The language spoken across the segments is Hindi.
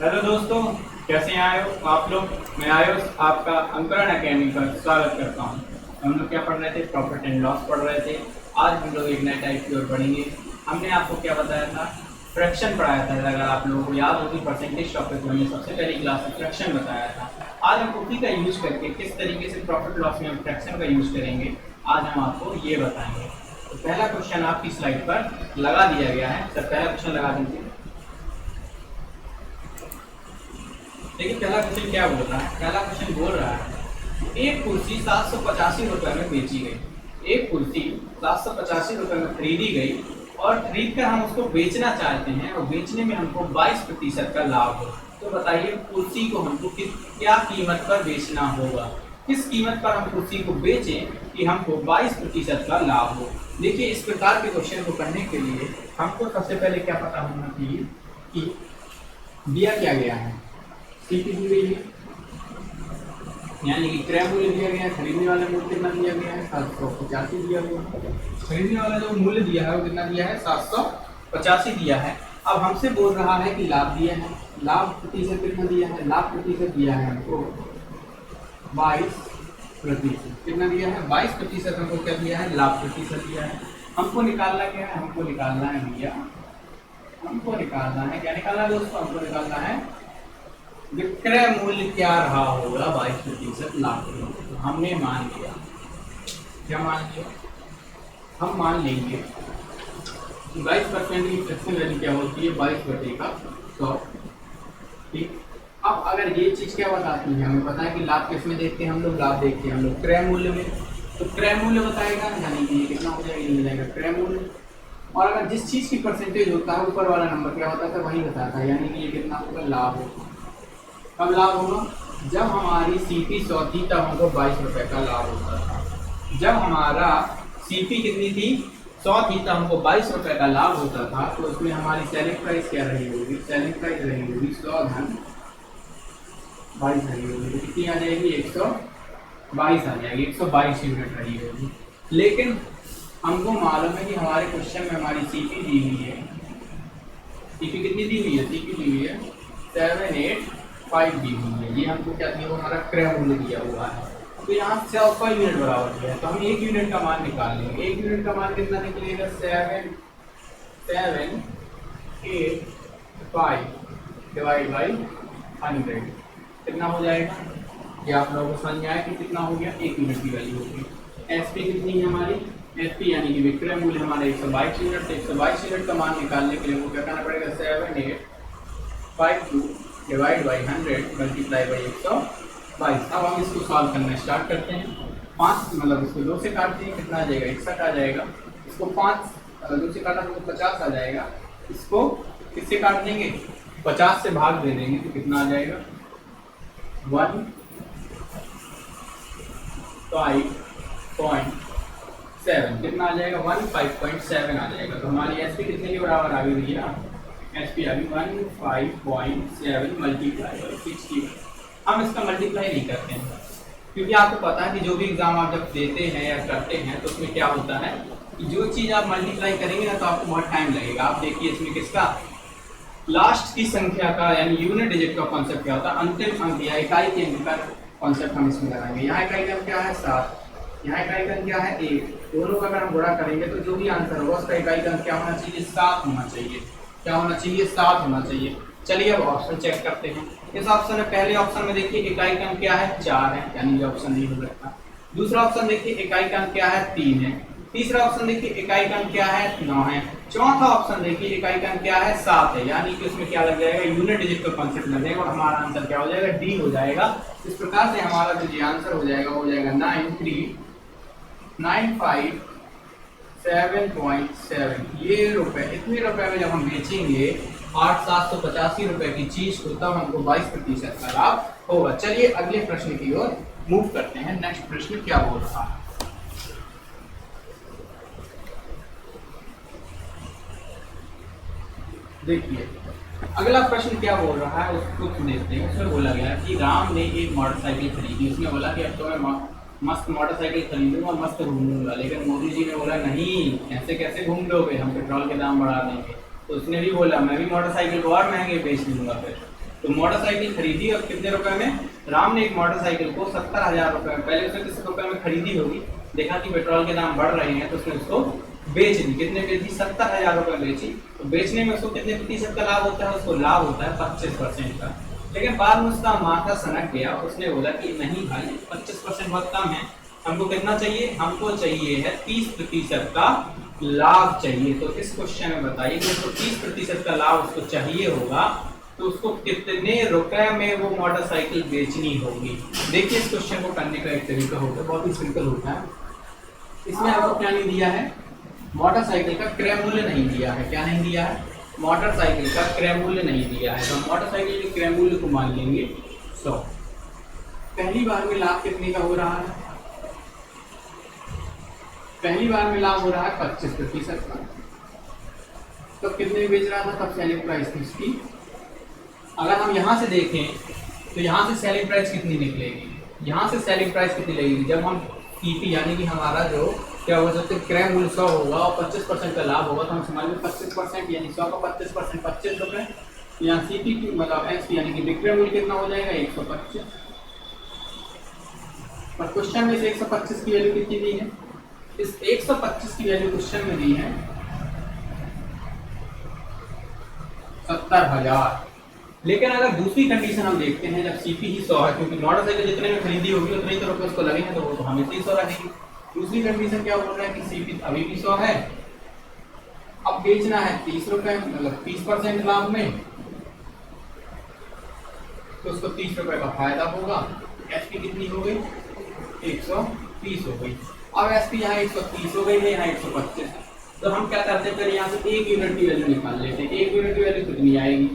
हेलो दोस्तों, कैसे हैं आप लोग। मैं आयुष आपका अंकुरण अकेडमी पर स्वागत करता हूं। हम लोग क्या पढ़ रहे थे, प्रॉफिट एंड लॉस पढ़ रहे थे। आज हम लोग एक नए टाइप की ओर पढ़ेंगे। हमने आपको क्या बताया था, फ्रैक्शन पढ़ाया था। अगर आप लोगों को याद होगी परसेंटेज टॉपिक में हमने सबसे पहली क्लास में फ्रैक्शन बताया था। आज हम उसी का यूज करके किस तरीके से प्रॉफिट लॉस में हम फ्रैक्शन का यूज करेंगे, आज हम आपको ये बताएंगे। तो पहला क्वेश्चन आपकी स्लाइड पर लगा दिया गया है। सर पहला क्वेश्चन लगा दीजिए। देखिए पहला क्वेश्चन क्या बोल रहा है। पहला क्वेश्चन बोल रहा है एक कुर्सी 785 रुपये में बेची गई। एक कुर्सी 785 रुपये में खरीदी गई और खरीद कर हम उसको बेचना चाहते हैं और बेचने में हमको 22% का लाभ हो। तो बताइए कुर्सी को हमको क्या कीमत पर बेचना होगा, किस कीमत पर हम कुर्सी को बेचें कि हमको 22% का लाभ हो। देखिए इस प्रकार के क्वेश्चन को करने के लिए हमको सबसे पहले क्या पता होना चाहिए कि दिया क्या गया है। सीपी दी गई है, यानी कि क्रय मूल्य दिया गया है। खरीदने वाला मूल्य कितना दिया गया है, 785 दिया गया है। खरीदने वाला जो मूल्य दिया है वो कितना दिया है, 785 दिया है। अब हमसे बोल रहा है कि लाभ दिया है। लाभ प्रतिशत कितना दिया है, लाभ प्रतिशत दिया है हमको 22%। कितना दिया है, 22% हमको क्या दिया है, लाभ प्रतिशत दिया है। हमको निकालना क्या है, हमको निकालना है भैया, हमको निकालना है क्या निकालना है दोस्तों, हमको निकालना है विक्रय मूल्य क्या रहा होगा 22% लाभ। तो हमने मान लिया, क्या मान लिया, हम मान लेंगे 22% की फ्रैक्शन वैल्यू क्या होती है, 22/100। ठीक। अब अगर ये चीज क्या बताती है, हमें पता है कि लाभ किस में देखते हैं हम लोग, लाभ देखते हैं हम लोग क्रय मूल्य में। तो क्रय मूल्य बताएगा, यानी कि ये कितना हो जाएगा, ये हो जाएगा क्रय मूल्य। और अगर जिस चीज की परसेंटेज होता है ऊपर वाला नंबर क्या होता है वही बताता है, यानी कि ये कितना होगा, लाभ होगा। कब लाभ होगा, जब हमारी सीपी 100 थी तब हमको 22 रुपये का लाभ होता था। जब हमारा सीपी कितनी थी, 100 थी तब हमको 22 रुपये का लाभ होता था। तो उसमें हमारी सेलिंग प्राइस क्या रही होगी, सेलिंग प्राइस रही होगी 100 धन 22 रही होगी। तो कितनी आ जाएगी, 122 आ जाएगी, 122 यूनिट रही होगी। लेकिन हमको मालूम है कि हमारे क्वेश्चन में हमारी सीपी दी हुई है। सीपी कितनी दी हुई है, सीपी दी हुई है 785 दी हुई है। ये हमको क्या दिया, हमारा क्रय मूल्य दिया हुआ है। तो यहाँ 100 का यूनिट बराबर दिया है, तो हम 1 यूनिट का मान निकाल लेंगे। 1 यूनिट का मान कितना निकलेगा, 785 डिवाइड बाई 100 कितना हो जाएगा। ये आप लोगों को समझ में आया कि कितना हो गया, 1 यूनिट की वैल्यू होगी। एसपी कितनी है हमारी, एसपी यानी कि विक्रय मूल्य हमारे 122 यूनिट। 122 यूनिट का मान निकालने के लिए वो क्या करना पड़ेगा, 7852 डिवाइड बाई 100 मल्टीप्लाई बाई 122। अब हम इसको सॉल्व करना स्टार्ट करते हैं। 5 मतलब इसको 2 से काटते हैं, कितना आ जाएगा, 61 आ जाएगा। इसको 5 अगर 2 से काटा तो 50 आ जाएगा। इसको किससे काट देंगे, 50 से भाग दे देंगे तो कितना आ जाएगा, 15.7 कितना आ जाएगा, 15.7 आ जाएगा। तो हमारी एसपी कितने के बराबर आ गई भैया, एसपी आ गई 15.7 मल्टीप्लाई बाई 60। हम इसका मल्टीप्लाई नहीं करते हैं क्योंकि आपको पता है कि जो भी एग्जाम आप जब देते हैं या करते हैं तो उसमें क्या होता है कि जो चीज़ आप मल्टीप्लाई करेंगे ना तो आपको बहुत टाइम लगेगा। आप देखिए इसमें किसका, लास्ट की संख्या का यानी यूनिट डिजिट का कॉन्सेप्ट क्या होता है, अंतिम अंक या इकाई के अंक का कॉन्सेप्ट हम इसमें लगाएंगे। यहाँ इकाई का अंक क्या है 7, यहाँ इकाई का अंक क्या है 1। दोनों का अगर हम गुणा करेंगे तो जो भी आंसर होगा उसका इकाई का अंक क्या होना चाहिए, 7 होना चाहिए। क्या होना चाहिए, 7 होना चाहिए। चलिए अब ऑप्शन चेक करते हैं। इस ऑप्शन में पहले ऑप्शन में देखिए इकाई का अंक क्या है 4 है, यानी ये ऑप्शन नहीं हो सकता। दूसरा ऑप्शन देखिए इकाई का अंक क्या है 3 है। तीसरा ऑप्शन देखिए इकाई का अंक क्या है 9 है। चौथा ऑप्शन देखिए इकाई का अंक क्या है 7 है, यानी कि उसमें क्या लग जाएगा, यूनिट डिजिट का कॉन्सेप्ट लग जाएगा और हमारा आंसर क्या हो जाएगा, डी हो जाएगा। इस प्रकार से हमारा जो आंसर हो जाएगा वो हो जाएगा 9395.7। ये रुपए, इतने रुपए में जब हम बेचेंगे 8,785 रुपए की चीज को तब हमको 22% का लाभ होगा। चलिए अगले प्रश्न की ओर मूव करते हैं। नेक्स्ट प्रश्न क्या बोल रहा है, देखिए अगला प्रश्न क्या बोल रहा है उसको देखते हैं। उसमें बोला गया कि राम ने एक मोटरसाइकिल खरीदी। उसने बोला कि अब तो मैं मस्त मोटरसाइकिल खरीदूंगा, मस्त घूमूंगा। लेकिन मोदी जी ने बोला नहीं, ऐसे कैसे घूम लोगे, हम पेट्रोल के दाम बढ़ा देंगे। तो उसने भी बोला मैं भी मोटरसाइकिल को और महंगे बेच लूंगा फिर। तो मोटरसाइकिल खरीदी और कितने रुपए में, राम ने एक मोटरसाइकिल को 70,000 रुपए में, पहले उसने किस रुपए में खरीदी होगी, देखा कि पेट्रोल के दाम बढ़ रहे हैं तो उसने उसको बेच दी। कितने बेची, 70,000 रुपए बेची। तो बेचने में उसको कितने प्रतिशत का लाभ होता है, उसको लाभ होता है 25% का। लेकिन बाद में उसका माथा सनक गया, उसने बोला कि नहीं भाई 25% बहुत कम है, हमको कितना चाहिए, हमको चाहिए है 30% का लाभ चाहिए। तो इस क्वेश्चन में बताइए कि उसको 30% का लाभ उसको चाहिए होगा तो उसको कितने रुपए में वो मोटरसाइकिल बेचनी होगी। देखिए इस क्वेश्चन को करने का एक तरीका होता है, बहुत ही सिंपल होता है। इसमें आपको क्या नहीं दिया है, मोटरसाइकिल का क्रय मूल्य नहीं दिया है। क्या नहीं दिया है, मोटरसाइकिल का क्रय मूल्य नहीं दिया है। तो मोटरसाइकिल के क्रय मूल्य को मान लेंगे 100। पहली बार में लाभ कितने का हो रहा है, पहली बार में लाभ हो रहा है 25% का। तो कितने में बेच रहा था, तब सेलिंग प्राइस थी इसकी। अगर हम यहाँ से देखें तो यहाँ से सेलिंग प्राइस कितनी निकलेगी, यहाँ से सेलिंग प्राइस कितनी लगेगी, जब हम सीपी यानी कि हमारा जो क्या हो सकता है क्रय मूल्य 100 होगा और 25% का लाभ होगा, तो हम समझ में 25% यानी 100 का 25% 25 रुपये। यहाँ सीपी की मतलब एक्स यानी कि विक्रय मूल्य कितना हो जाएगा 125। पर क्वेश्चन में से 125 की वैल्यू कितनी दी है, इस 125 की वैल्यू क्वेश्चन में दी है 70,000। लेकिन अगर दूसरी कंडीशन हम देखते हैं, जब सीपी ही 100 है, क्योंकि मोटरसाइकिल जितने में खरीदी होगी उतने ही तो रुपये उसको लगेंगे, तो वो तो हमेशा ही 100 रहेगी। दूसरी कंडीशन क्या बोल रहा है कि सीपी अभी भी 100 है, अब बेचना है 30 रुपए, मतलब 30% लाभ में, तो उसको 30 रुपए का फायदा होगा। एसपी कितनी हो गई, 130 हो गई। अब एसपी यहाँ 130 हो गई है, यहाँ 125। तो हम क्या करते हैं, फिर यहाँ से 1 यूनिट की वैल्यू निकाल लेते हैं। 1 यूनिट की वैल्यू कितनी आएगी,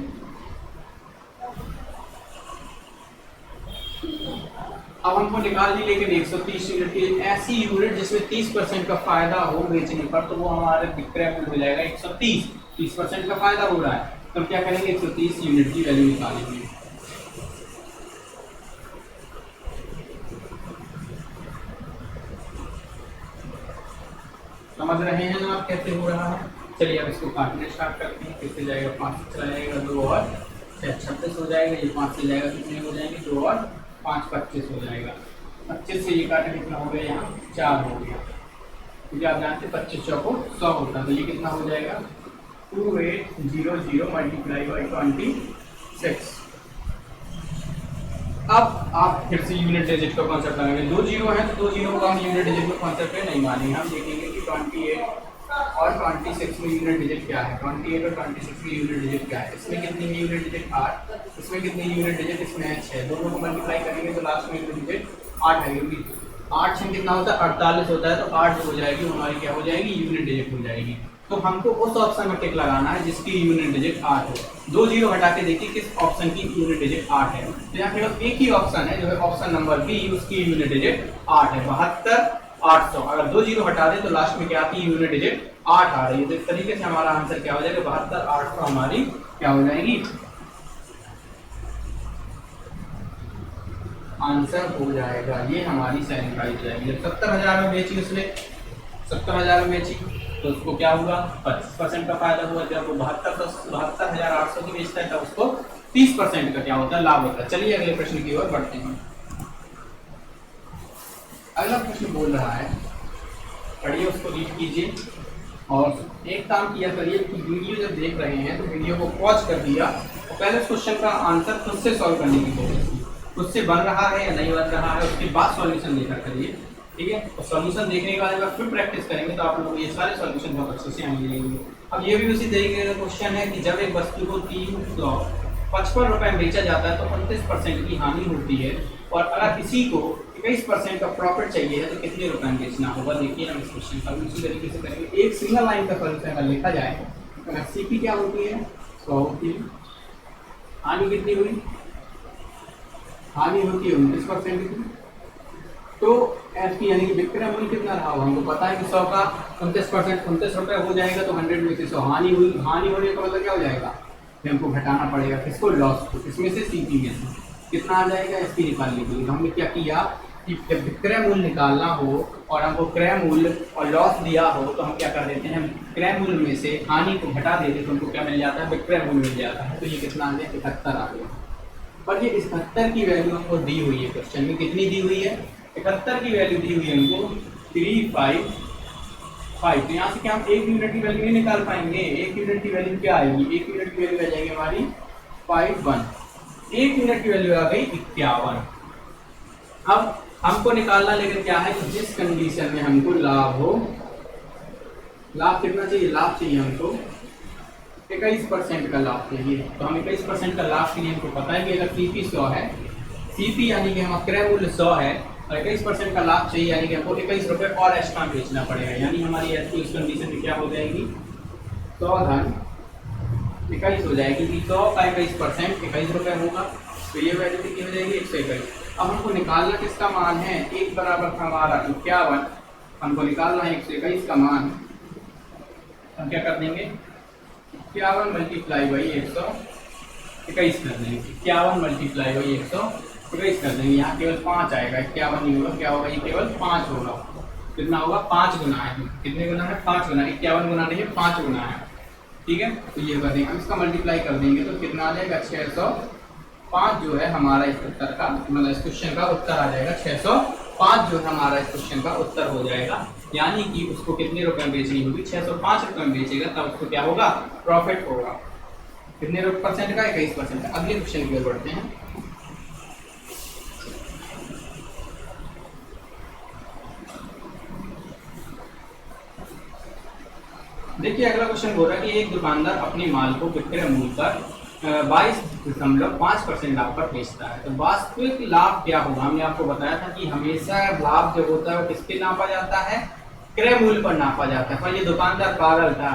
अब हमको निकाल दी, लेकिन 130 यूनिट की ऐसी यूनिट जिसमें 30% का फायदा हो बेचने पर, तो वो हमारे विक्रय मूल्य हो जाएगा 130। 30% का फायदा हो रहा है, तो क्या करेंगे 130 यूनिट की वैल्यू निकालेंगे। समझ रहे हैं ना आप कैसे हो रहा है। चलिए अब इसको काटने स्टार्ट करते हैं। किससे जाएगा, 5 से चला जाएगा, 2 और 26 हो जाएगा। ये 5 से जाएगा, कितने हो जाएंगे, 2 और 5 25 हो जाएगा। 25 से ये काटे कितना हो गया, यहाँ 4 हो गया, क्योंकि आप जानते हैं 25 चौको 100 होता है। तो ये कितना हो जाएगा 2800 मल्टीप्लाई बाई 26। अब आप फिर से यूनिट डिजिट का कॉन्सेप्ट लगाएंगे। 2 जीरो है तो 2 जीरो को हम यूनिट डिजिट में कॉन्सेप्ट में नहीं मानेंगे। हम देखेंगे कि 28 और 26 में यूनिट डिजिट क्या है, 28 और 26 में यूनिट डिजिट क्या है। इसमें कितनी यूनिट डिजिट 8, इसमें कितनी यूनिट डिजिट, इसमें है 6। दोनों को मल्टीप्लाई करेंगे तो लास्ट में यूनिट डिजिट 8 आएगी। 8 से कितना होता है 48 होता है, तो 8 हो जाएगी हमारी, क्या हो जाएगी, यूनिट डिजिट हो जाएगी। तो हमको उस ऑप्शन में टिक लगाना है जिसकी यूनिट डिजिट 8 हो। 2 जीरो हटा के देखिए किस ऑप्शन की यूनिट डिजिट 8 है। तो यहाँ केवल एक ही ऑप्शन है जो है ऑप्शन नंबर बी, उसकी यूनिट डिजिट 8 है, 72,800। अगर 2 जीरो हटा दें तो लास्ट में क्या आती है, यूनिट डिजिट 8 आ रही है। तो इस तरीके से हमारा आंसर क्या हो जाएगा, 72,800 हमारी क्या हो जाएगी, आंसर हो जाएगा। ये हमारी सेलिंग प्राइस हो जाएगी। जब 70,000 में बेची उसने, 70,000 में बेची तो उसको क्या हुआ, 25% का फायदा हुआ। जब वो 72,800 की बेचता है तब उसको 30% का क्या होता है, लाभ होता है। चलिए अगले प्रश्न की ओर बढ़ते हैं। अगला प्रश्न बोल रहा है, पढ़िए उसको, रीड कीजिए और एक काम किया करिए कि वीडियो जब देख रहे हैं तो वीडियो को पॉज कर दिया और पहले उस क्वेश्चन का आंसर खुद से सॉल्व करने की कोशिश की। खुद से बन रहा है या नहीं बन रहा है, उसके बाद सॉल्यूशन देखा करिए, ठीक है। और सॉल्यूशन देखने के बाद अगर फिर प्रैक्टिस करेंगे तो आप लोग ये सारे सॉल्यूशन बहुत अच्छे से आने लगेंगे। अब ये भी उसी तरीके का क्वेश्चन है कि जब एक वस्तु को 355 रुपये में बेचा जाता है तो 29% की हानि होती है, और अगर किसी को 21% का प्रॉफिट चाहिए है तो कितने रुपये में बेचना होगा। देखिए हम इस क्वेश्चन का उसी तरीके से करेंगे। एक सिंगल लाइन का सॉल्यूशन अगर लिखा जाए, अगर सीपी क्या होती है 100 होती है, हानि कितनी हुई, हानि होती है 29% की, तो एसपी यानी कि विक्रय मूल्य कितना रहा होगा, हमको पता है कि 100 का 29% 29 रुपये हो जाएगा, तो 100 में से 100 हानि हुई। हानि होने का मतलब क्या हो जाएगा, फिर हमको घटाना पड़ेगा किसको, लॉस को। इसमें से सीपी में से कितना आ जाएगा, एसपी निकालने के लिए हमने क्या किया कि जब विक्रय मूल्य निकालना हो और हमको क्रय मूल्य और लॉस दिया हो तो हम क्या कर देते हैं, क्रय मूल्य में से हानि को घटा देते तो हमको क्या मिल जाता है, विक्रय मूल्य मिल जाता है। तो ये कितना आ गया, 71 आ गया। पर ये 71 की वैल्यू हमको दी हुई है क्वेश्चन में, कितनी दी हुई है? 71 की वैल्यू दी हुई है हमको 355। तो यहाँ से क्या हम 1 यूनिट की वैल्यू नहीं निकाल पाएंगे? 1 यूनिट की वैल्यू क्या आएगी? 1 यूनिट की वैल्यू आ जाएगी हमारी 51। 1 यूनिट की वैल्यू आ गई 51। अब हमको निकालना लेकिन क्या है कि जिस कंडीशन में हमको लाभ हो, लाभ कितना चाहिए? लाभ चाहिए हमको 21% का लाभ चाहिए। तो हम 21% का लाभ के लिए हमको पता है कि अगर सीपी 100 है, सीपी यानी कि हमारा क्रय मूल्य 100 है और 21% का लाभ चाहिए, यानी कि हमको 21 रुपये और एक्स्ट्रा बेचना पड़ेगा। यानी हमारी एसपी उस कंडीशन में क्या हो जाएगी? 100 धन 21 हो जाएगी कि 100 का 21% 21 रुपये होगा। तो ये वैल्यू कितनी हो जाएगी? 121। अब हमको निकालना किसका मान है? 1 बराबर हमारा 51, हमको निकालना है 121 का मान। हम क्या कर देंगे? 51 मल्टीप्लाई बाई 121 कर देंगे। 51 मल्टीप्लाई बाई 121 कर देंगे। यहाँ केवल 5 आएगा, 51 नहीं होगा। क्या होगा? ये केवल 5 होगा। कितना होगा? 5 गुना है। कितने गुना है? 5 गुना। 51 गुना नहीं है, 5 गुना है। ठीक है, तो ये कर देंगे। इसका मल्टीप्लाई कर देंगे तो कितना आ जाएगा? 605 जो है हमारा इस उत्तर का, मतलब इस क्वेश्चन का उत्तर आ जाएगा। 605 जो है हमारा इस क्वेश्चन का उत्तर हो जाएगा। यानी कि उसको कितने रुपए में बेचनी होगी? 605 रुपए में बेचेगा, तब उसको क्या होगा? प्रॉफिट होगा। कितने परसेंट का? 21% का। अगले क्वेश्चन की ओर बढ़ते हैं। देखिए अगला क्वेश्चन बोल रहा है कि एक दुकानदार अपने माल को विक्रय मूल्य पर 22.5% लाभ पर बेचता है। तो वास्तविक लाभ क्या होगा? हमने आपको बताया था कि हमेशा लाभ जो होता है वो किस पे नापा जाता है? क्रय मूल्य पर नापा जाता है। पर ये दुकानदार पागल था,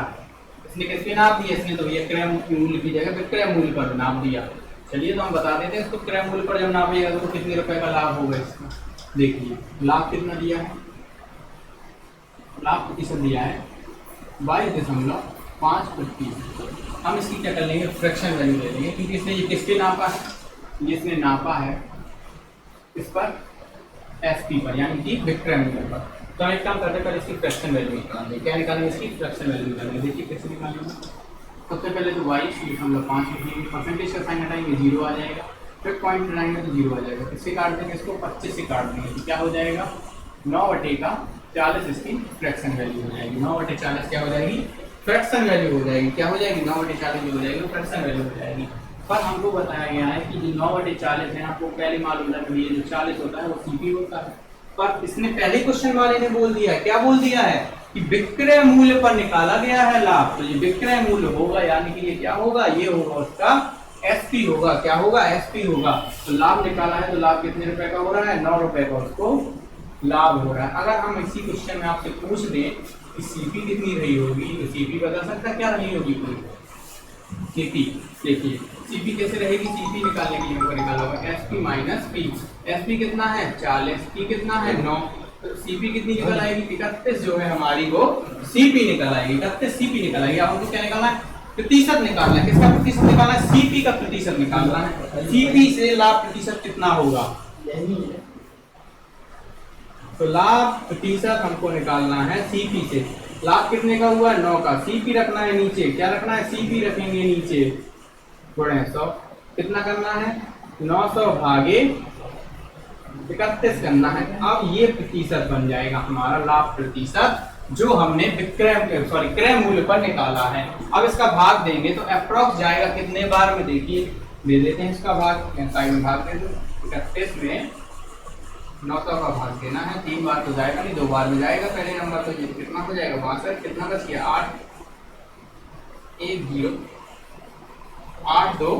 इसने किस पे नाप दिया? इसने तो ये क्रय मूल्य की जगह विक्रय मूल्य पर नाप दिया। चलिए तो हम बता देते हैं इसको। क्रय मूल्य पर जब नापिएगा तो कितने रुपए का लाभ होगा इसका? देखिए लाभ कितना दिया है? लाभ प्रतिशत दिया है 22.5%। हम इसकी क्या कर लेंगे? फ्रैक्शन वैल्यू ले लेंगे, क्योंकि इसने ये किस पे नापा है? ये इसने नापा है इस पर एसपी पर, यानी कि विक्रय मूल्य पर। तो हम एक काम करते हैं, पहले इसकी फ्रैक्शन वैल्यू निकालेंगे। क्या निकालेंगे? इसकी फ्रैक्शन वैल्यू निकालेंगे। देखिए कैसे निकालेंगे। सबसे पहले तो 22.5 लिखेंगे, परसेंटेज का साइन हटाएंगे 0 आ जाएगा, फिर पॉइंट हटाएंगे तो 0 आ जाएगा। किससे काट देंगे? इसको 25 से काट देंगे तो क्या हो जाएगा? 9/40 इसकी फ्रैक्शन वैल्यू हो जाएगी। 9/40 क्या हो जाएगी? फ्रैक्शन वैल्यू हो जाएगी। क्या हो जाएगी? 9/40 हो जाएगी, फ्रैक्शन वैल्यू हो जाएगी। पर हमको बताया गया है कि जो 9/40 है, आपको पहले मालूम था कि ये जो 40 होता है वो सीपी होता है। पर इसने पहले क्वेश्चन वाले ने बोल दिया है, क्या बोल दिया है? कि विक्रय मूल्य पर निकाला गया है लाभ। तो ये विक्रय मूल्य होगा, यानी कि ये क्या होगा? ये होगा उसका एसपी होगा। क्या होगा? एसपी होगा। तो लाभ निकाला है, तो लाभ कितने रुपए का हो रहा है? 9 रुपए का उसको लाभ हो रहा है। अगर हम इसी क्वेश्चन में आपसे पूछ दें कि सीपी कितनी रही होगी, तो सीपी बता सकता क्या रही होगी? कोई सीपी, देखिए सीपी कैसे रहेगी? सीपी निकालने के लिए हमको निकाला होगा एसपी माइनस पी। एसपी कितना है? 40, पी कितना है? 9। तो सीपी कितनी निकल आएगी? 31 जो है हमारी वो सीपी निकल आएगी। 31 सीपी निकल आएगी। अब हमको क्या निकालना है? प्रतिशत निकालना है। किसका प्रतिशत निकालना है? सीपी का प्रतिशत निकालना है। सीपी से लाभ प्रतिशत कितना होगा? तो लाभ प्रतिशत हमको निकालना है सीपी से। लाभ कितने का हुआ? 9 का। सीपी रखना है नीचे। क्या रखना है? सीपी रखेंगे नीचे। थोड़े 100 कितना करना है? 900 भागे 31 करना है। अब ये प्रतिशत बन जाएगा हमारा लाभ प्रतिशत, जो हमने क्रय मूल्य पर निकाला है। अब इसका भाग देंगे तो अप्रोक्स जाएगा कितने बार में? देखिए दे देते हैं इसका भाग, साइड में भाग दे दो। 31 में 900 का भाग देना है। 3 बार तो जाएगा नहीं, 2 बार में जाएगा पहले नंबर। तो ये कितना हो जाएगा? 62। कितना बच गया? 8 1 0 8 2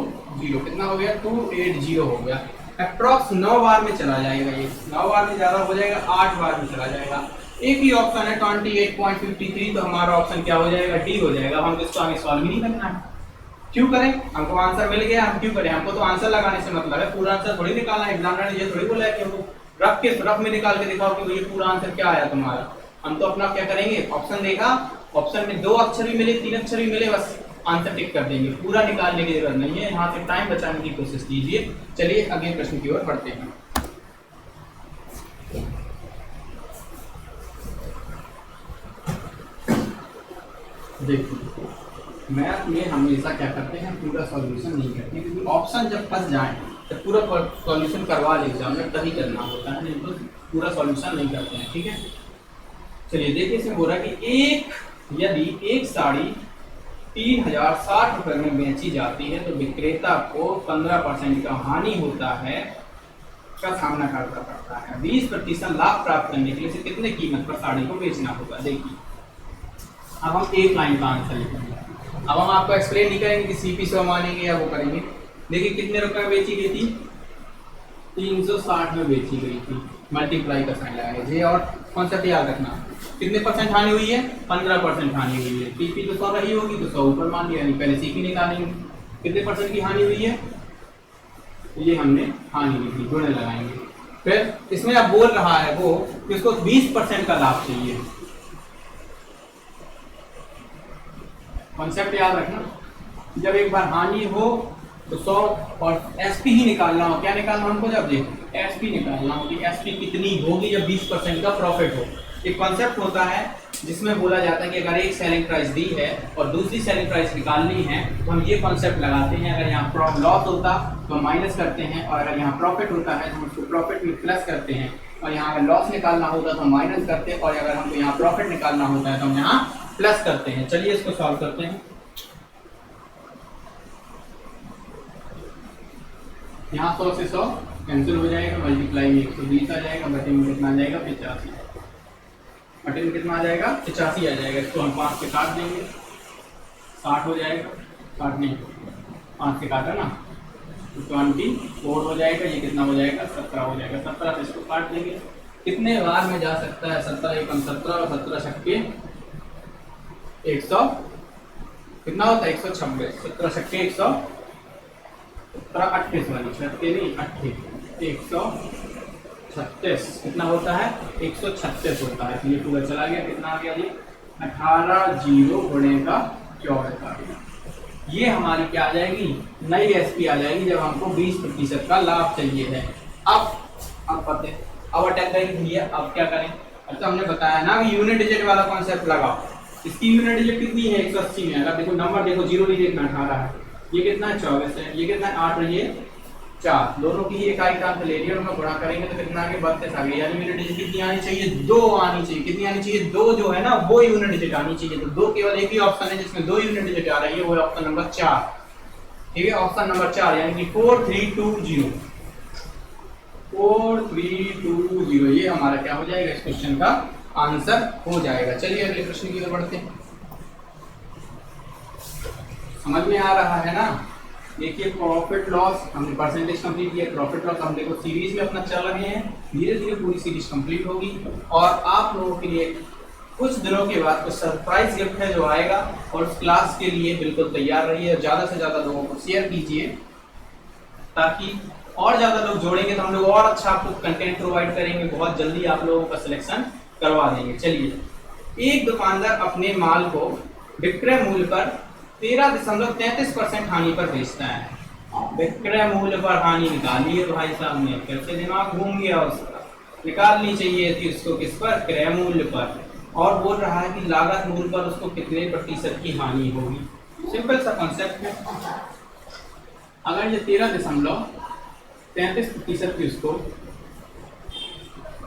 0। कितना हो गया? 280 हो गया। अप्रोक्स 9 बार में चला जाएगा। ये 9 बार में ज्यादा हो जाएगा, 8 बार में चला जाएगा। एक ही ऑप्शन है 28.53, तो हमारा ऑप्शन क्या हो जाएगा? डी हो जाएगा। हम इसको आगे सॉल्व ही नहीं करना है। क्यों करें? हमको आंसर मिल गया, हम क्यों करें? हमको तो आंसर लगाने से मतलब है, पूरा आंसर थोड़ी निकालना है। एग्जामिनर ने ये थोड़ी बोला है कि हमको रफ में निकाल के दिखाओ कि ये पूरा आंसर क्या आया तुम्हारा। हम तो अपना क्या करेंगे? ऑप्शन देखा, ऑप्शन में 2 अक्षर भी मिले, 3 अक्षर भी मिले, बस आंसर टिक कर देंगे। पूरा निकालने की जरूरत नहीं है। यहाँ से टाइम बचाने की कोशिश कीजिए। चलिए अगले प्रश्न की ओर बढ़ते हैं। देखिए मैथ में हमेशा क्या करते हैं? पूरा सॉल्यूशन नहीं करते, क्योंकि ऑप्शन जब फंस जाए तो पूरा सॉल्यूशन करवा ले एग्जाम में तभी करना होता है, नहीं तो पूरा सॉल्यूशन नहीं करते हैं। ठीक है, चलिए देखिए इसमें बोल रहा है कि यदि एक साड़ी 3060 रुपये में बेची जाती है तो विक्रेता को 15% का हानि होता है का सामना करना पड़ता है। 20% लाभ प्राप्त करने के लिए इसे कितने कीमत पर साड़ी को बेचना होगा। देखिए अब हम एक लाइन का आंसर लिखेंगे। अब हम आपको एक्सप्लेन नहीं करेंगे कि सीपी से मानेंगे या वो करेंगे। देखिए कितने रुपए में बेची गई थी, 360 में बेची गई थी, मल्टीप्लाई का साइन लगाएंगे जे और कॉन्सेप्ट याद रखना। कितने परसेंट हानि हुई है, 15% हानि हुई है। सीपी तो 100 रही होगी तो 100 ऊपर मान लिया, यानी पहले सीपी निकालेंगे। कितने परसेंट की हानि हुई है, ये हमने हानि लिखी, गुणे लगाएंगे। फिर इसमें अब बोल रहा है वो कि उसको 20% का लाभ चाहिए। कॉन्सेप्ट याद रखना, जब एक बार हानि हो तो 100 और एसपी ही निकालना हो। क्या निकालना हमको, जब एसपी निकालना हो कि एसपी कितनी होगी जब 20% का प्रॉफिट हो। एक कॉन्सेप्ट होता है जिसमें बोला जाता है कि अगर एक सेलिंग प्राइस दी है और दूसरी सेलिंग प्राइस निकालनी है तो हम ये कॉन्सेप्ट लगाते हैं। अगर यहाँ लॉस होता तो माइनस करते हैं, और अगर यहाँ प्रॉफिट होता है तो हम उसको प्रॉफिट में प्लस करते हैं, और यहाँ अगर लॉस निकालना होता तो हम माइनस करते हैं, और अगर हमको यहाँ प्रॉफिट निकालना होता है तो हम यहाँ प्लस करते हैं। चलिए इसको सॉल्व करते हैं। यहाँ 100 से 100 कैंसिल हो जाएगा, मल्टीप्लाई में 120 आ जाएगा, बटे में कितना आ जाएगा 85, बटे में कितना आ जाएगा 85 आ जाएगा। इसको हम 5 से काट देंगे, 60 हो जाएगा, 60 नहीं 5 से काटा ना, 24 हो जाएगा। ये कितना हो जाएगा 17 हो जाएगा। 17 से इसको काट देंगे। कितने बार में जा सकता है, 17 एकम 17 और 17 छक्के 100 कितना होता है 126, 17 छक्के 100 17 28 वाली छक्के नहीं 136 कितना होता है 136 होता है। तो ये पूरा चला गया, कितना आ गया जी 18 जीरो गुणे का 14 आ गया। ये हमारी क्या आ जाएगी, नई एसपी आ जाएगी जब हमको 20% का लाभ चाहिए है। अब पते अब अटैक करेंगे भैया, अब क्या करें। अच्छा हमने बताया ना कि यूनिट डिजिट वाला कॉन्सेप्ट लगाओ। इसकी यूनिट डिजिट कितनी है 180 में। अगर देखो नंबर देखो, जीरो नहीं देखना 18 है, ये कितना है 24 है, ये कितना है 8 और ये 4, दोनों की ही इकाई का अंक ले लिया, उनका गुणा करेंगे तो कितना आगे 32 आ गया। यानी यूनिट डिजिट कितनी आनी चाहिए, 2 आनी चाहिए। कितनी आनी चाहिए, 2 जो है ना वो यूनिट डिजिट आनी चाहिए। तो 2 केवल एक ही ऑप्शन है जिसमें 2 यूनिट डिजिट आ रही है, वो है ऑप्शन नंबर 4। ठीक है, ऑप्शन नंबर 4 यानी कि 4320 4320 ये हमारा क्या हो जाएगा, इस क्वेश्चन का आंसर हो जाएगा। चलिए अगले प्रश्न की ओर बढ़ते हैं। समझ में आ रहा है ना। देखिए प्रॉफिट लॉस हमने परसेंटेज कंप्लीट किया, प्रॉफिट लॉस हम देखो सीरीज में अपना चल रहे हैं, धीरे धीरे पूरी सीरीज कंप्लीट होगी और आप लोगों के लिए कुछ दिनों के बाद कुछ सरप्राइज गिफ्ट है जो आएगा, और उस क्लास के लिए बिल्कुल तैयार रहिए। ज़्यादा से ज़्यादा लोगों को शेयर कीजिए ताकि और ज़्यादा लोग जोड़ेंगे तो हम लोग और अच्छा आपको कंटेंट प्रोवाइड करेंगे, बहुत जल्दी आप लोगों का सिलेक्शन करवा देंगे। चलिए, एक दुकानदार अपने माल को विक्रय मूल्य पर 13.33% हानि पर बेचता है। विक्रय मूल्य पर हानि निकाली है भाई साहब ने, फिर से दिमाग घूम गया उसका, निकालनी चाहिए थी उसको किस पर, क्रय मूल्य पर, और बोल रहा है कि लागत मूल्य पर उसको कितने प्रतिशत की हानि होगी। सिंपल सा कॉन्सेप्ट है। अगर ये 13.33% की उसको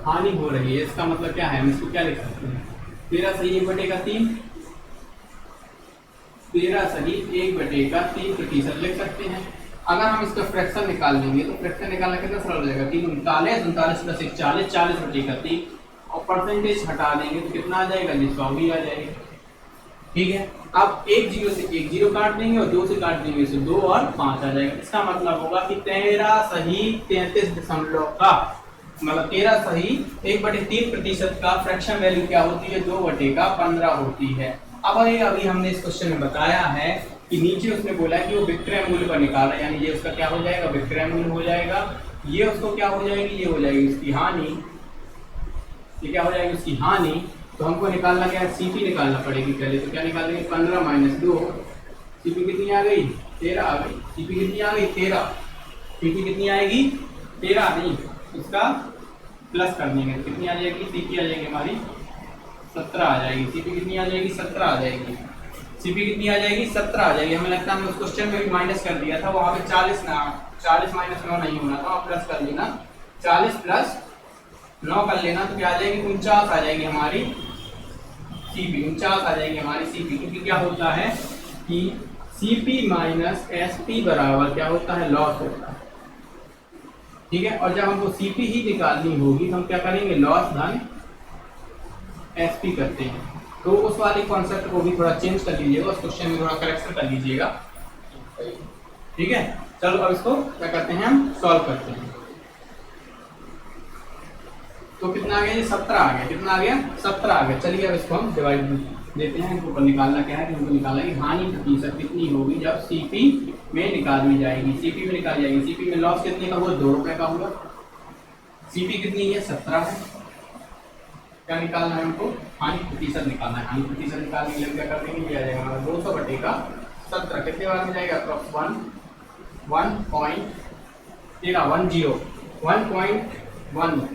हानि हो रही है, इसका मतलब क्या है, हम इसको क्या लिख सकते हैं, 13 सही 1/3, 13 सही 1/3% लिख सकते हैं। अगर हम इसका फ्रैक्शन निकाल लेंगे तो फ्रैक्शन निकालना कितना सरल हो जाएगा, 3 39 39 प्लस 1 40 40/3, और परसेंटेज हटा देंगे तो कितना आ जाएगा, 100 भी आ जाएगा। ठीक है, अब एक जीरो से एक जीरो काट देंगे और 2 से काट देंगे तो 2 और 5 आ जाएगा। इसका मतलब होगा कि 13 सही 33 दशमलव का मतलब 13 सही 1/3% का फ्रैक्शन वैल्यू क्या होती है, 2/15 होती है। अब अभी हमने इस क्वेश्चन में बताया है कि नीचे उसने बोला कि वो विक्रय मूल्य पर निकाल रहा है, यानी ये उसका क्या हो जाएगा, विक्रय मूल्य हो जाएगा। ये उसको क्या हो जाएगी, ये हो जाएगी उसकी हानि। ये क्या हो जाएगी, उसकी हानि। तो हमको निकालना क्या है, सीपी निकालना पड़ेगी पहले। तो क्या निकालेंगे, 15 - 2, सीपी कितनी आ गई, 13 आ गई। सीपी कितनी आ गई, 13। सीपी कितनी आएगी, 13 नहीं, उसका प्लस कर देंगे, कितनी आ जाएगी, सीपी आ जाएगी हमारी 17 आ जाएगी। सीपी कितनी आ जाएगी, 17 आ जाएगी। सीपी कितनी आ जाएगी, 17 आ जाएगी। हमें लगता है हमने उस क्वेश्चन में भी माइनस कर दिया था, वहाँ पे 40 ना 40 माइनस 9 नहीं होना था, प्लस कर लेना, 40 प्लस 9 कर लेना, तो क्या आ जाएगी 49 आ जाएगी हमारी सीपी, 49 आ जाएगी हमारी सीपी। क्योंकि क्या होता है कि सीपी माइनस एसपी बराबर क्या होता है, लॉस होता है। ठीक है, और जब हमको सीपी ही निकालनी होगी तो हम क्या करेंगे, लॉस धन एसपी करते हैं। तो उस वाले कॉन्सेप्ट को भी थोड़ा चेंज कर लीजिएगा, उस क्वेश्चन में थोड़ा करेक्शन कर लीजिएगा। ठीक है, चलो अब इसको क्या करते हैं, हम सॉल्व करते हैं। तो कितना आ गया, ये 17 आ गया, कितना आ गया 17 आ गया। चलिए अब इसको हम डिवाइड देते हैं। इनको निकालना क्या है, कि हमको निकालना है कि हानि प्रतिशत कितनी होगी जब सीपी में निकाली जाएगी, सीपी में निकाली जाएगी। सीपी में लॉस कितने का हुआ, 2 रुपए का हुआ। सीपी कितनी है, 17 है। क्या निकालना है हमको, हानि प्रतिशत निकालना है। हानि प्रतिशत निकालने के लिए क्या कर देंगे, आ जाएगा हमारा 200 बटे का 17 कितने बार में जाएगा, अप्रॉक्स 1.1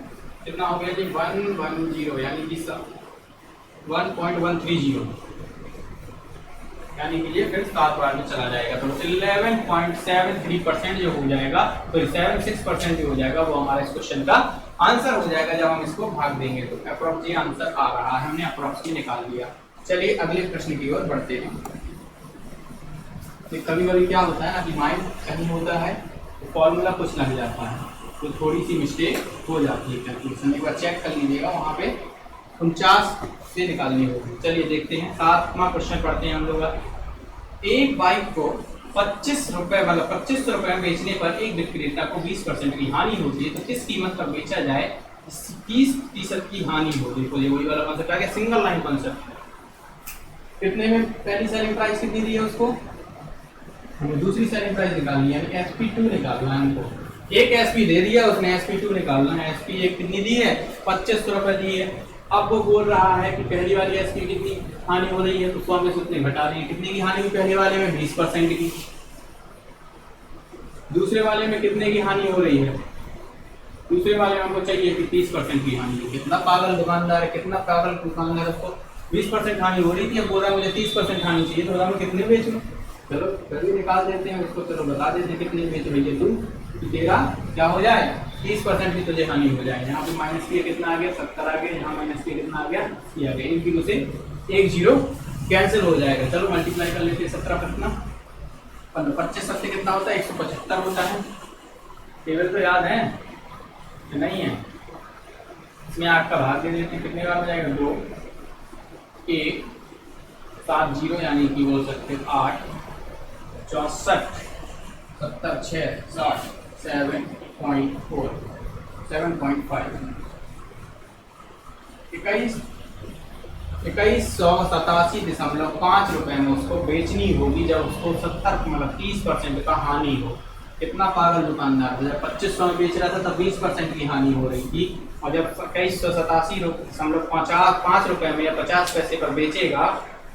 कितना हो गया जी, 110 यानी कि 1.130 यानी कि ये फिर 7 बार में चला जाएगा। तो 11.73% जो हो जाएगा, तो 76% जो हो जाएगा वो हमारा इस क्वेश्चन का आंसर हो जाएगा जब हम इसको भाग देंगे। तो अप्रॉक्स ये आंसर आ रहा है, हमने अप्रॉक्स ही निकाल लिया। चलिए अगले प्रश्न की ओर बढ़ते हैं। तो कभी कभी क्या होता है ना कि माइंड कहीं होता है तो फॉर्मूला कुछ लग जाता है, तो थोड़ी सी मिस्टेक हो जाती है कैलकुलेशन। एक बार चेक कर लीजिएगा, वहाँ पे 49 से निकालनी होगी। चलिए देखते हैं, 7वां क्वेश्चन पढ़ते हैं हम लोग। एक बाइक को 25 रुपए मतलब 25 रुपए में बेचने पर एक विक्रेता को 20% की हानि होती है, तो किस कीमत पर बेचा जाए 30% की हानि हो। देखो ये वही वाला कॉन्सेप्ट आ गया, सिंगल लाइन कॉन्सेप्ट। कितने में पहली सेलिंग प्राइस कितनी दी है उसको, हमें दूसरी सेलिंग प्राइस निकालनी है, यानी SP2 निकालना है हमको। एक SP दे दिया उसने, SP2 निकालना है। SP एक कितनी दी है, 25 रुपए दी है। अब वो बोल रहा है कि पहली वाली SP कितनी हानि हो रही है, तो 100 में से उतने घटा रही है। कितने की हानि हुई पहले वाले में, 20% की। दूसरे वाले में कितने की हानि हो रही है, दूसरे वाले में हमको चाहिए कि 30% की हानि हो। कितना पागल दुकानदार है, कितना पागल दुकानदार, उसको 20% हानि हो रही थी, अब बोल रहा है मुझे 30% हानि चाहिए, तो मैं कितने बेचूं। चलो फिर भी निकाल देते हैं उसको, चलो बता देते हैं कितने बेच रही है तू, कि तेरा क्या हो जाए 30% की तुझे हानि हो जाए। यहाँ पे माइनस किया कितना आ गया, 70 आ गया। यहाँ माइनस किया कितना आ गया, 80 आ गया। इनकी में से एक जीरो कैंसिल हो जाएगा। चलो मल्टीप्लाई कर लेते हैं, 17 कितना 25 सबसे कितना होता है, 175 होता है। टेबल तो याद है कि नहीं है, इसमें 8 का भाग दे देते हैं, कितने बार हो जाएगा, 2 1 7 0 यानी कि बोल सकते हैं 8 64 70 6 60 7.4 7.5 2187.5 रुपए में उसको बेचनी होगी जब उसको 70 मतलब 30% का हानि हो। कितना पागल दुकानदार है, जब 2500 में बेच रहा था तब 20% की हानि हो रही थी, और जब 2187.5 रुपए में या 50 पैसे पर बेचेगा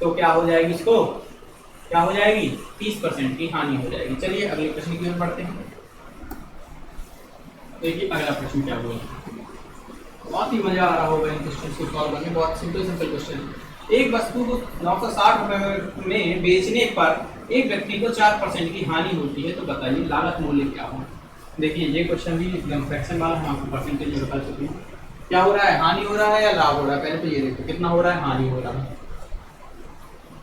तो क्या हो जाएगी, इसको क्या हो जाएगी, 30% की हानि हो जाएगी। चलिए अगले प्रश्न की ओर बढ़ते हैं। देखिए अगला प्रश्न क्या बोला, बहुत ही मजा आ रहा होगा इन क्वेश्चन को सॉल्व करने, बहुत सिंपल क्वेश्चन। एक वस्तु को 960 रुपए में बेचने पर एक व्यक्ति को 4% की हानि होती है, तो बताइए लागत मूल्य क्या हो। देखिए ये क्वेश्चन भी एकदम फ्रैक्शन वाला, हम आपको परसेंटेज बता चुके हैं। क्या हो रहा है, हानि हो रहा है या लाभ हो रहा है, पहले तो ये देखो कितना हो रहा है, हानि हो रहा है।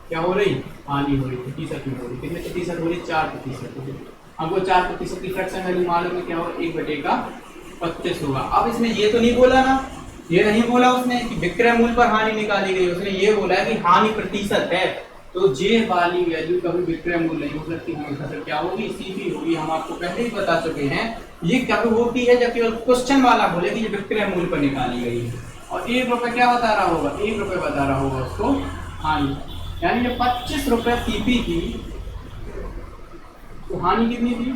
क्या हो रही, हानि हो रही, 30% में हो रही। कितने प्रतिशत हो रही, 4% हो रही। हमको 4% की फ्रैक्शन वैल्यू मालूम है, क्या हो, 1/25 होगा। अब इसमें ये तो नहीं बोला ना, ये नहीं बोला उसने कि विक्रय मूल्य पर हानि निकाली गई, उसने ये बोला है कि हानि प्रतिशत है। तो जे वाली वैल्यू कभी विक्रय मूल्य नहीं हो सकती, हमेशा से क्या होगी, सीपी होगी। हम आपको पहले ही बता चुके हैं ये कभी होती है जब केवल क्वेश्चन वाला बोले कि ये विक्रय मूल्य पर निकाली गई है, और 1 रुपये क्या बता रहा होगा, 1 रुपये बता रहा होगा उसको हानि। यानी ये 25 रुपये सीपी की, तो हानि कितनी थी,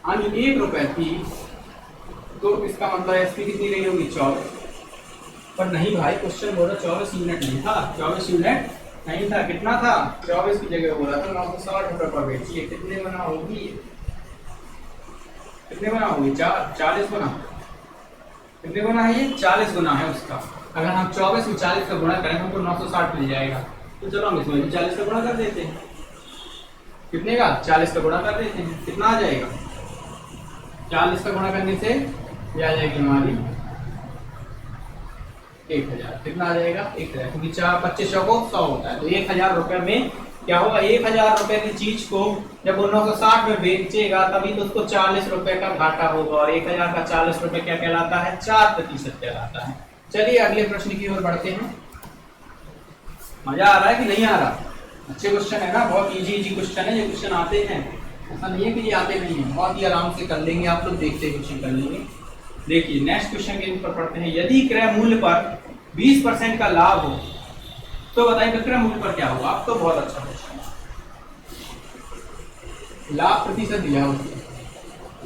हानि 1 रुपये थी, तो इसका मतलब एसपी कितनी रही होगी, 24। पर नहीं भाई, क्वेश्चन बोला 24 यूनिट नहीं था, 24 यूनिट नहीं था, कितना था, 24 की जगह बोला था 960 रुपये पर बेचिए। कितने बना होगी, कितने बना होगी, 40 गुना, कितने गुना है ये, 40 गुना है उसका। अगर हम 24 में 40 का गुणा करें हमको 960 मिल जाएगा, तो चलो हम इसमें 40 का गुणा कर देते हैं। कितने का 40 का गुणा कर देते हैं, कितना आ जाएगा 40 का गुणा करने से ये आ जाएगी हमारी 1000। कितना आ जाएगा 1000, क्योंकि 25 को 100 होता है। तो 1000 रुपए में क्या होगा, 1000 रुपए की चीज को जब वो 960 में बेचेगा तभी तो उसको 40 रुपए का घाटा होगा, और 1000 का 40 रुपए क्या कहलाता है, 4% कहलाता है। चलिए अगले प्रश्न की ओर बढ़ते हैं। मजा आ रहा है कि नहीं आ रहा? अच्छे क्वेश्चन है ना, बहुत इजी क्वेश्चन है, ये क्वेश्चन आते हैं, ऐसा नहीं है कि ये आते नहीं है, बहुत ही आराम से कर लेंगे आप लोग, देखते क्वेश्चन कर लेंगे। देखिए नेक्स्ट क्वेश्चन के ऊपर पढ़ते हैं। यदि क्रय मूल्य पर 20% का लाभ हो तो बताइए विक्रय मूल्य पर क्या होगा। आप तो बहुत अच्छा क्वेश्चन है। लाभ प्रतिशत दिया है,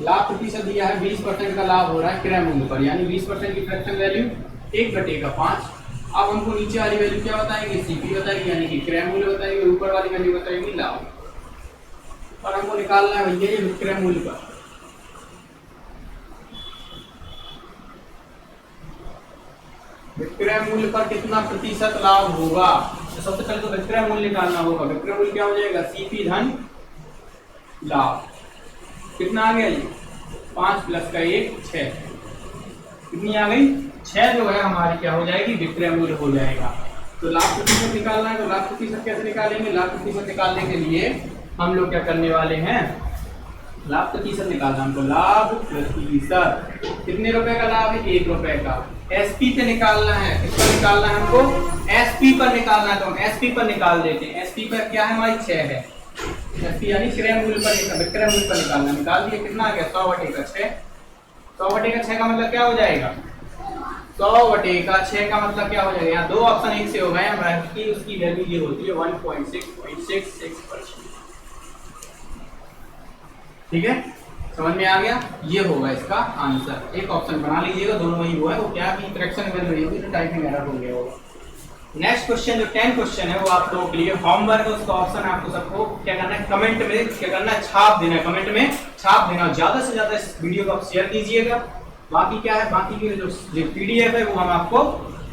लाभ प्रतिशत दिया है, 20% का लाभ हो रहा है क्रय मूल्य पर, यानी 20% की फ्रैक्शन वैल्यू 1/5। अब हमको नीचे वाली वैल्यू क्या बताएगी, सीपी बताएगी, यानी कि क्रय मूल्य बताएगी, और ऊपर वाली वैल्यू बताएगी लाभ। और हमको निकालना है भैया ये विक्रय मूल्य पर। विक्रय मूल्य पर कितना प्रतिशत लाभ होगा, तो सबसे पहले तो विक्रय मूल्य निकालना होगा। विक्रय मूल्य क्या हो जाएगा, सीपी धन लाभ। कितना आ गया ये 5 + 1 6, कितनी आ गई 6, जो है हमारी क्या हो जाएगी विक्रय मूल्य हो जाएगा। तो लाभ प्रतिशत निकालना है, तो लाभ प्रतिशत कैसे निकालेंगे, लाभ प्रतिशत निकालने के लिए हम लोग क्या करने वाले हैं, लाभ प्रतिशत निकालना हमको। लाभ प्रतिशत कितने रुपए का लाभ है, 1 रुपए का। एसपी पे निकालना है, किस पर निकालना है हमको, एसपी पर निकालना है, तो हम एसपी पर निकाल देते हैं। एसपी पर क्या है हमारी 6 है, एसपी यानी क्रय मूल्य पर, विक्रय मूल्य पर निकालना। निकाल दिए, कितना आ गया 100/6। 100/6 का मतलब क्या हो जाएगा, 100/6 का मतलब क्या हो जाएगा, यहाँ 2 ऑप्शन एक से हो गए हैं, उसकी वैल्यू ये होती है 1.666%। ठीक है, समझ में आ गया, ये होगा इसका आंसर। एक ऑप्शन बना लीजिएगा, दोनों ही हुआ है, वो क्या की फ्रैक्शन वैल्यू नहीं होगी तो टाइपिंग एरर हो गया होगा। नेक्स्ट क्वेश्चन जो 10 क्वेश्चन है वो आप लोगों के लिए होमवर्क है, उसका ऑप्शन आपको सबको क्या करना है, कमेंट में क्या करना है, छाप देना है, कमेंट में छाप देना। ज्यादा से ज्यादा इस वीडियो को आप शेयर कीजिएगा। बाकी क्या है, बाकी की जो पीडीएफ है वो हम आपको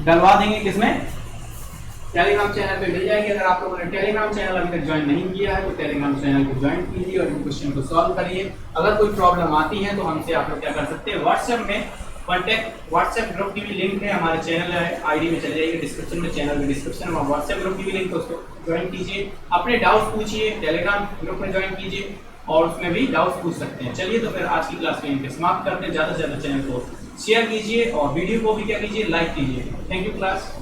डलवा देंगे, किसमें, टेलीग्राम चैनल पे मिल जाएगी। अगर आप लोगों ने टेलीग्राम चैनल अभी तक ज्वाइन नहीं किया है तो टेलीग्राम चैनल को ज्वाइन कीजिए और इन क्वेश्चन को सॉल्व करिए। अगर कोई प्रॉब्लम आती है तो हमसे आप लोग क्या कर सकते हैं, व्हाट्सएप में कॉन्टैक्ट, व्हाट्सएप ग्रुप की भी लिंक है हमारे चैनल आईडी में, चले जाइए डिस्क्रिप्शन में, चैनल के डिस्क्रिप्शन में व्हाट्सएप ग्रुप की भी लिंक है, उसको ज्वाइन कीजिए। अपने डाउट पूछिए, टेलीग्राम ग्रुप में ज्वाइन कीजिए और उसमें भी डाउट पूछ सकते हैं। चलिए तो फिर आज की क्लास में समाप्त करते हैं। ज़्यादा से ज़्यादा चैनल को शेयर कीजिए और वीडियो को भी क्या कीजिए, लाइक कीजिए। Thank you class.